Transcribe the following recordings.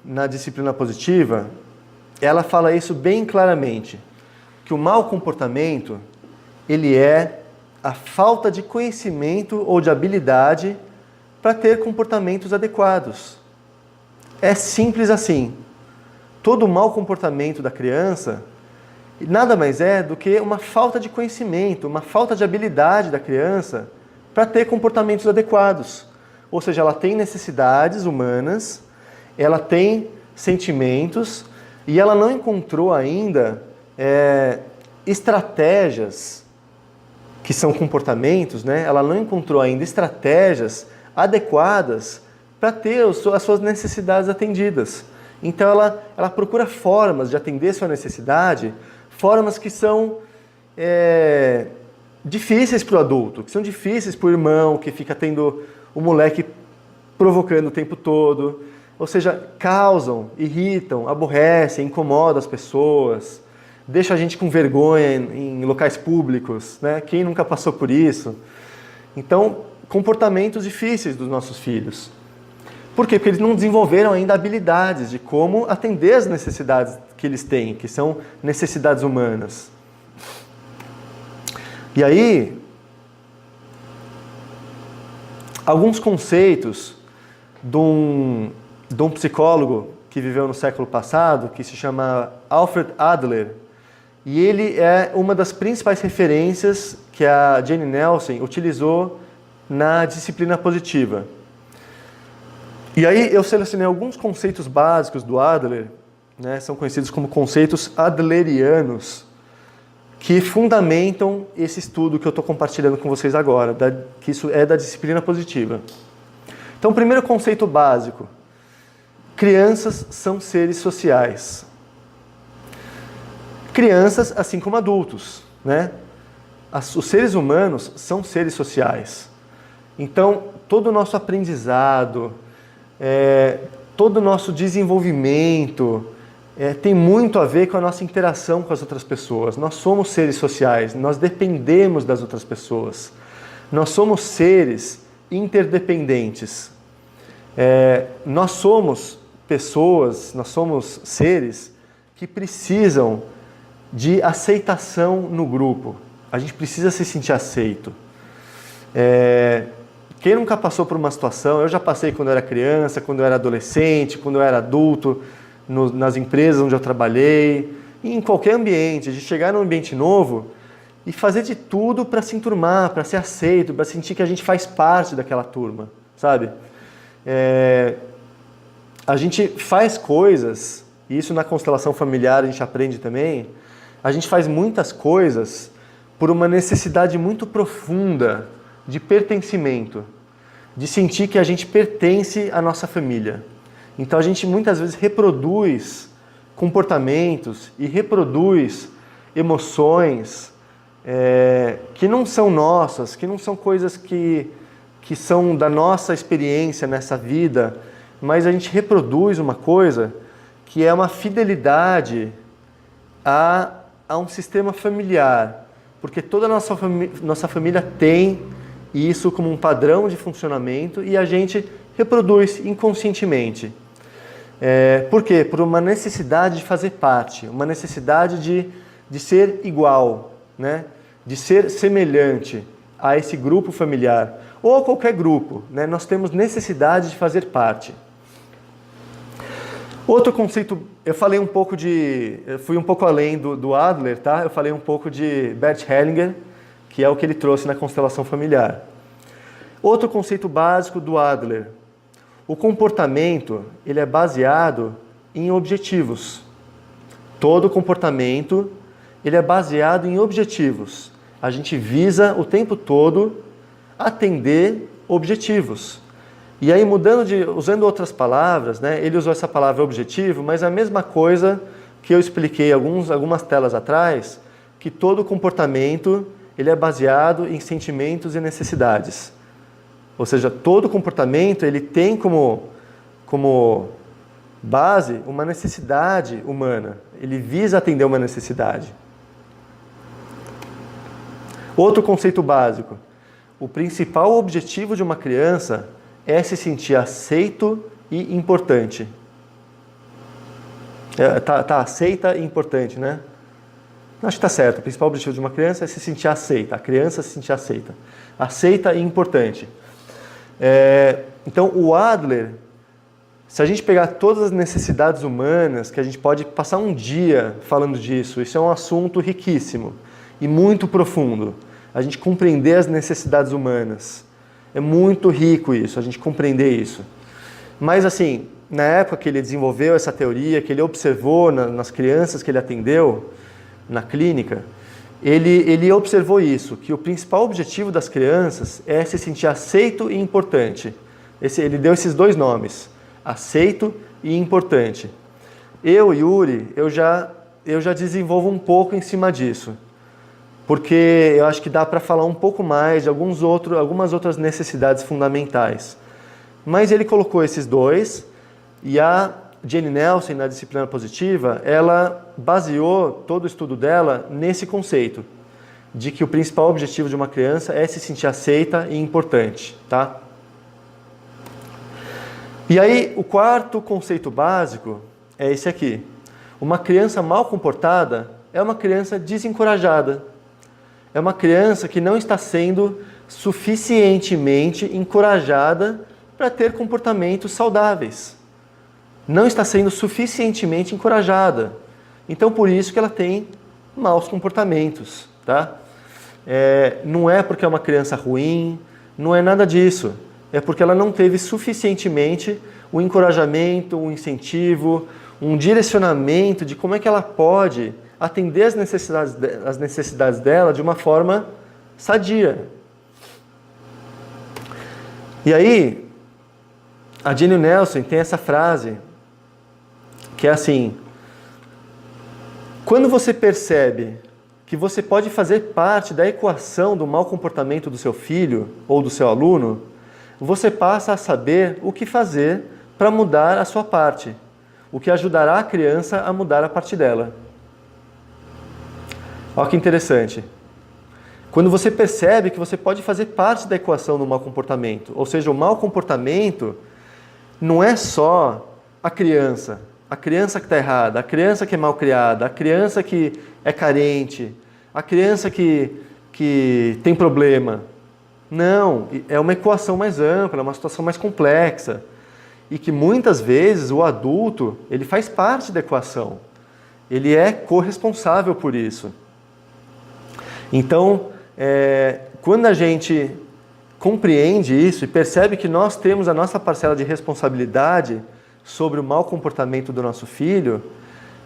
na disciplina positiva, ela fala isso bem claramente, que o mau comportamento, ele é a falta de conhecimento ou de habilidade para ter comportamentos adequados. É simples assim. Todo mau comportamento da criança nada mais é do que uma falta de conhecimento, uma falta de habilidade da criança para ter comportamentos adequados. Ou seja, ela tem necessidades humanas, ela tem sentimentos e ela não encontrou ainda estratégias que são comportamentos, né? Ela não encontrou ainda estratégias adequadas para ter as suas necessidades atendidas. Então ela procura formas de atender sua necessidade, formas que são difíceis para o adulto, que são difíceis para o irmão, que fica tendo o moleque provocando o tempo todo. Ou seja, causam, irritam, aborrecem, incomodam as pessoas, deixam a gente com vergonha em locais públicos, né? Quem nunca passou por isso? Então, comportamentos difíceis dos nossos filhos. Por quê? Porque eles não desenvolveram ainda habilidades de como atender as necessidades que eles têm, que são necessidades humanas. E aí, alguns conceitos de um psicólogo que viveu no século passado, que se chama Alfred Adler, e ele é uma das principais referências que a Jane Nelson utilizou na disciplina positiva. E aí eu selecionei alguns conceitos básicos do Adler, né, são conhecidos como conceitos adlerianos, que fundamentam esse estudo que eu estou compartilhando com vocês agora, que isso é da disciplina positiva. Então, o primeiro conceito básico: crianças são seres sociais. Crianças, assim como adultos, né? Os seres humanos são seres sociais. Então, todo o nosso aprendizado, todo o nosso desenvolvimento tem muito a ver com a nossa interação com as outras pessoas. Nós somos seres sociais, nós dependemos das outras pessoas. Nós somos seres interdependentes. Nós somos pessoas, nós somos seres que precisam de aceitação no grupo. A gente precisa se sentir aceito. Quem nunca passou por uma situação, eu já passei quando eu era criança, quando eu era adolescente, quando eu era adulto, nas empresas onde eu trabalhei, em qualquer ambiente, de chegar num ambiente novo e fazer de tudo para se enturmar, para ser aceito, para sentir que a gente faz parte daquela turma, sabe? A gente faz coisas, e isso na constelação familiar a gente aprende também, a gente faz muitas coisas por uma necessidade muito profunda de pertencimento, de sentir que a gente pertence à nossa família. Então a gente muitas vezes reproduz comportamentos e reproduz emoções que não são nossas, que não são coisas que são da nossa experiência nessa vida, mas a gente reproduz uma coisa que é uma fidelidade a um sistema familiar, porque toda a nossa família tem isso como um padrão de funcionamento e a gente reproduz inconscientemente. Por quê? Por uma necessidade de fazer parte, uma necessidade de ser igual, né? De ser semelhante a esse grupo familiar, ou a qualquer grupo, né? Nós temos necessidade de fazer parte. Outro conceito, eu fui um pouco além do Adler, tá? Eu falei um pouco de Bert Hellinger, que é o que ele trouxe na constelação familiar. Outro conceito básico do Adler: o comportamento, ele é baseado em objetivos. Todo comportamento, ele é baseado em objetivos. A gente visa o tempo todo atender objetivos. E aí, usando outras palavras, né, ele usou essa palavra objetivo, mas a mesma coisa que eu expliquei algumas telas atrás, que todo comportamento, ele é baseado em sentimentos e necessidades. Ou seja, todo comportamento ele tem como base uma necessidade humana. Ele visa atender uma necessidade. Outro conceito básico: o principal objetivo de uma criança é se sentir aceito e importante. Tá aceita e importante, né? Acho que está certo. O principal objetivo de uma criança é se sentir aceita. A criança se sentir aceita. Aceita e importante. Então, o Adler, se a gente pegar todas as necessidades humanas, que a gente pode passar um dia falando disso, isso é um assunto riquíssimo e muito profundo. A gente compreender as necessidades humanas. É muito rico isso, a gente compreender isso. Mas, assim, na época que ele desenvolveu essa teoria, que ele observou nas crianças que ele atendeu na clínica, ele observou isso, que o principal objetivo das crianças é se sentir aceito e importante. Ele deu esses dois nomes, aceito e importante. Yuri, eu já desenvolvo um pouco em cima disso, porque eu acho que dá para falar um pouco mais de algumas outras necessidades fundamentais. Mas ele colocou esses dois, e a Jane Nelson, na disciplina positiva, ela baseou todo o estudo dela nesse conceito, de que o principal objetivo de uma criança é se sentir aceita e importante, tá? E aí, o quarto conceito básico é esse aqui. Uma criança mal comportada é uma criança desencorajada. É uma criança que não está sendo suficientemente encorajada para ter comportamentos saudáveis. Não está sendo suficientemente encorajada. Então, por isso que ela tem maus comportamentos, tá? Não é porque é uma criança ruim, não é nada disso. É porque ela não teve suficientemente o encorajamento, o incentivo, um direcionamento de como é que ela pode atender as necessidades dela de uma forma sadia. E aí, a Jane Nelson tem essa frase que é assim: quando você percebe que você pode fazer parte da equação do mau comportamento do seu filho ou do seu aluno, você passa a saber o que fazer para mudar a sua parte, o que ajudará a criança a mudar a parte dela. Olha que interessante. Quando você percebe que você pode fazer parte da equação do mau comportamento, ou seja, o mau comportamento não é só a criança que está errada, a criança que é mal criada, a criança que é carente, a criança que tem problema. Não, é uma equação mais ampla, é uma situação mais complexa. E que muitas vezes o adulto, ele faz parte da equação. Ele é corresponsável por isso. Então, quando a gente compreende isso e percebe que nós temos a nossa parcela de responsabilidade sobre o mau comportamento do nosso filho,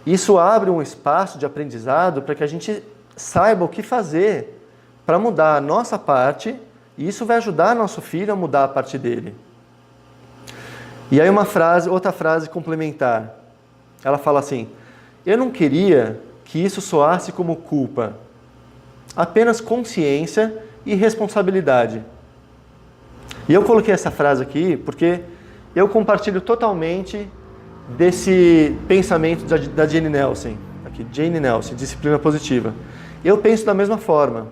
isso abre um espaço de aprendizado para que a gente saiba o que fazer para mudar a nossa parte, e isso vai ajudar nosso filho a mudar a parte dele. E aí outra frase complementar. Ela fala assim: eu não queria que isso soasse como culpa, apenas consciência e responsabilidade. E eu coloquei essa frase aqui porque eu compartilho totalmente desse pensamento da Jane Nelson. Aqui, Jane Nelson, disciplina positiva. Eu penso da mesma forma.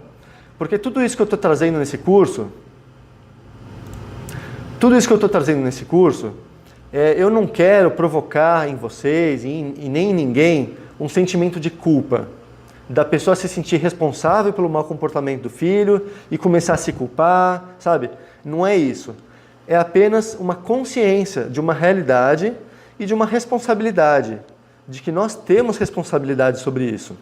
Porque tudo isso que eu estou trazendo nesse curso, eu não quero provocar em vocês e nem em ninguém um sentimento de culpa, da pessoa se sentir responsável pelo mau comportamento do filho e começar a se culpar, sabe? Não é isso. É apenas uma consciência de uma realidade e de uma responsabilidade, de que nós temos responsabilidade sobre isso.